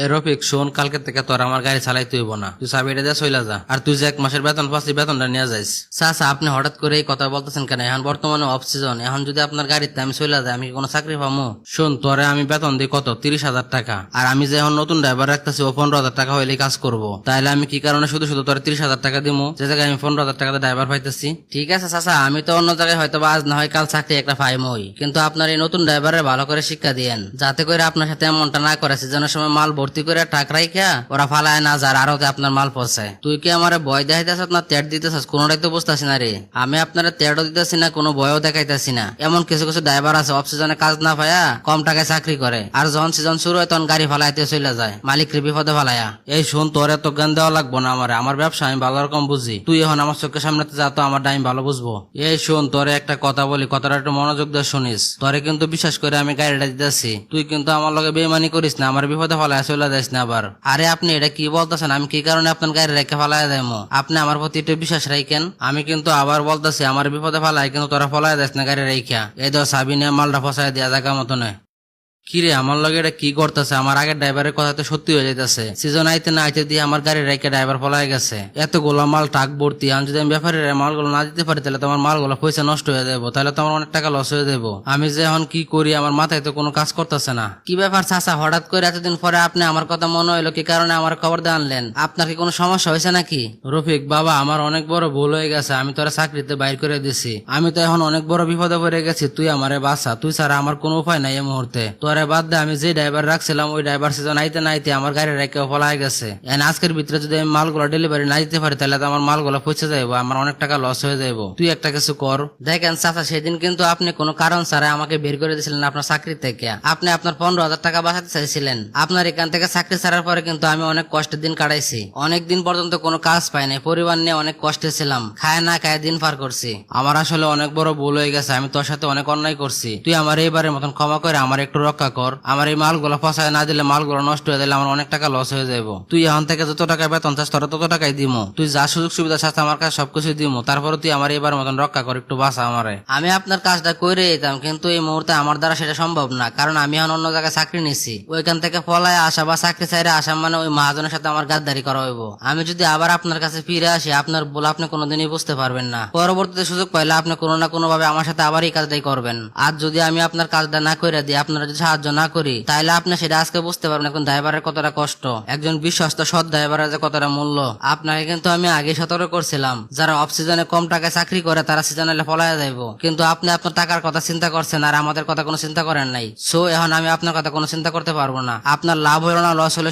এ রফিক শোন, কালকে থেকে তোর আমার গাড়ি চালাইতে হইব না, তুই চাবিটা দিয়ে চইলা যা। আর তুই যে 1 মাসের বেতন পাচ্ছি বেতনটা নিয়ে যাইস। চাচা, আপনি হঠাৎ করে এই কথা বলতেছেন কেন? এখন বর্তমানে অফ সিজন, এখন যদি আপনার গাড়িতে আমি চইলা যাই আমি কি কোনো চাকরি পাবো? শোন, তোরে আমি বেতন দিই কত 30,000 টাকা, আর আমি যে এখন নতুন ড্রাইভার রাখতেছি ও 15,000 টাকা হইলে কাজ করবো। তাইলে আমি কি কারণে শুধু শুধু তোর 30,000 টাকা দিবো, যে জায়গায় আমি 15,000 টাকাতে ড্রাইভার পাইতেছি? ঠিক আছে চাচা, আমি তো অন্য জায়গায় হয়তো বা আজ না হয় কাল চাকরি একটা পাইমই, কিন্তু আপনার এই নতুন ড্রাইভারের ভালো করে শিক্ষা দিয়েন, যাতে করে আপনার সাথে এমনটা না করে সিজনের সময় মাল ভর্তি করে টাকা রাইখা ওরা ফালায় না যার আরো আপনার মাল পৌঁছায়। তুই কি আমার ভয় দেখাইতেছ না তেড় দিতেছ? কোনোটাই তো বুঝতেছি না রে। আমি আপনারা তেড়ও দিতেছি না, কোনো ভয়ও দেখাইতেছি না। এমন কিছু কিছু ড্রাইভার আছে অফ সিজনে কাজ না পায়া কম টাকায় চাকরি করে, আর যখন সিজন শুরু হয় তখন গাড়ি ফালাইতে চলে যায় মালিক রে বিপদে ফালায়া। এই শোন, তোর এত জ্ঞান দেওয়া লাগবো না আমার, আমার ব্যবসা আমি ভালো রকম বুঝি। তুই এখন আমার চোখের সামনে যা তো আমার আমি ভালো বুঝবো। এই শোন, তোরে একটা কথা বলি, কথাটা একটু মনোযোগ দিয়ে শুনিস। তোরে কিন্তু বিশ্বাস করে আমি গাড়িটা দিতেছি, তুই কিন্তু আমার লগে বেইমানি করিস না, আমার বিপদে ফালায় চলে যাইস না আবার। আরে আপনি এটা কি বলতেছেন? আমি কি কারণে আপনার গাড়ি রেখে ফালাই দেবো? আপনি আমার প্রতি একটু বিশ্বাস রাখেন। আমি কিন্তু আবার বলতেছি, আমার বিপদে ফালাই কিন্তু তোরা ফলাই দিস না গাড়ি রেখা। এই ধর চাবি নিয়ে মালটা ফসাই দিয়া জায়গা মতো নয়। কিরে, আমার লগে এটা কি করতেছে? আমার আগের ড্রাইভারের কথা তো সত্যি হয়ে যাইতেছে। সিজন আইতে না আইতে দিয়ে আমার গাড়ি রেখে ড্রাইভার ফলাই গেছে। এতগুলো মাল টাক ভর্তি, আমি যদি আমি ব্যাপারের মালগুলো না দিতে পারি তাহলে তোমার মালগুলো পয়সা নষ্ট হয়ে যাবো, তাহলে তো আমার অনেক টাকা লস হয়ে যাবো। আমি যে এখন কি করি, আমার মাথায় তো কোনো কাজ করতেছে না। কি ব্যাপার চাচা, হঠাৎ করে এতদিন পরে আপনি আমার কথা মনে হইলো? কি কারণে আমার খবর দিয়ে আনলেন? আপনার কি কোনো সমস্যা হয়েছে নাকি? রফিক বাবা, আমার অনেক বড় ভুল হয়ে গেছে, আমি তোরা চাকরিতে বাইর করে দিছি। আমি তো এখন অনেক বড় বিপদে পড়ে গেছি, তুই আমারে বাঁচা। তুই ছাড়া আমার কোনো উপায় নাই এই মুহূর্তে। তোরে বাদ দে, আমি যে ড্রাইভার রাখছিলাম ওই ড্রাইভার সিজন আইতে না আইতে আমার গাড়ি রেখে ফলাই গেছে। আজকের ভিতরে যদি আমি মালগুলো ডেলিভারি না দিতে পারি তাহলে তো আমার মালগুলো পৌঁছে যাইবো, আমার অনেক টাকা লস হয়ে যাইবো। তুই একটা কিছু কর। দেখেন চাচা, সেদিন কিন্তু আপনি কোনো কারণ ছাড়া আমাকে বের করে দিয়েছিলেন আপনার চাকরি থেকে। আপনি আপনার 15,000 টাকা বাঁচাতে চাইছিলেন। আপনার এখান থেকে চাকরি ছাড়ার পরে কিন্তু আমি অনেক কষ্টের দিন কাটাইছি, অনেক দিন পর্যন্ত কোনো কাজ পাই নাই, পরিবার নিয়ে অনেক কষ্টে ছিলাম, খায় না খায় দিন পার করছি। আমার আসলে অনেক বড় ভুল হয়ে গেছে, আমি তোর সাথে অনেক অন্যায় করছি। তুই আমার এইবারের মতন ক্ষমা করে আমার একটু রক্ষা কর। আমার এই মালগুলো ফসায় না দিলে, মালগুলো নষ্ট হয়ে দিলে আমার অনেক টাকা লস হয়ে যাবো। তুই এখন থেকে যত টাকা বেতন চাস তোরা তত টাকাই দিমু। তুই যা সুযোগ সুবিধা চাস আমার কাছে সবকিছু দিমু, তারপরে তুই আমার এবার মতন রক্ষা কর, একটু বাঁচা আমারে। আমি আপনার কাজটা করে দিতাম, কিন্তু এই মুহূর্তে আমার দ্বারা সেটা সম্ভব না, কারণ আমি এখন অন্য জায়গায় চাকরি নিছি। ওইখান থেকে পলায় আসা বা চাকরি চাইরে আসা মানে ওই মহাজনের সাথে আমার গাদ্দারি করা হইব। আমি যদি আবার আপনার কাছে ফিরে আসি, আপনার বলে আপনি কোনোদিনই বুঝতে পারবেন না। পরবর্তীতে সুযোগ পাইলে আপনি কোনো না কোনো ভাবে আমার সাথে আবার এই কাজটাই করবেন। আর যদি আমি আপনার কাজটা না করে দিই, আপনারা যদি সাহায্য না করি, তাহলে আপনি সেটা আজকে বুঝতে পারবেন একজন ড্রাইভারের কতটা কষ্ট, একজন বিশ্বস্ত সৎ ড্রাইভারের যে কতটা মূল্য। আপনাকে কিন্তু আমি আগে সতর্ক করছিলাম, যারা অফ সিজনে কম টাকায় চাকরি করে তারা সিজনে ফলায় যাইব, কিন্তু আপনি আপনার টাকার কথা চিন্তা করছেন আর আমাদের কথা কোনো চিন্তা করেন নাই। সো এখন আমি আপনার কথা কোনো চিন্তা করতে পারবো না। আপনার লাভ হলো না লস হলো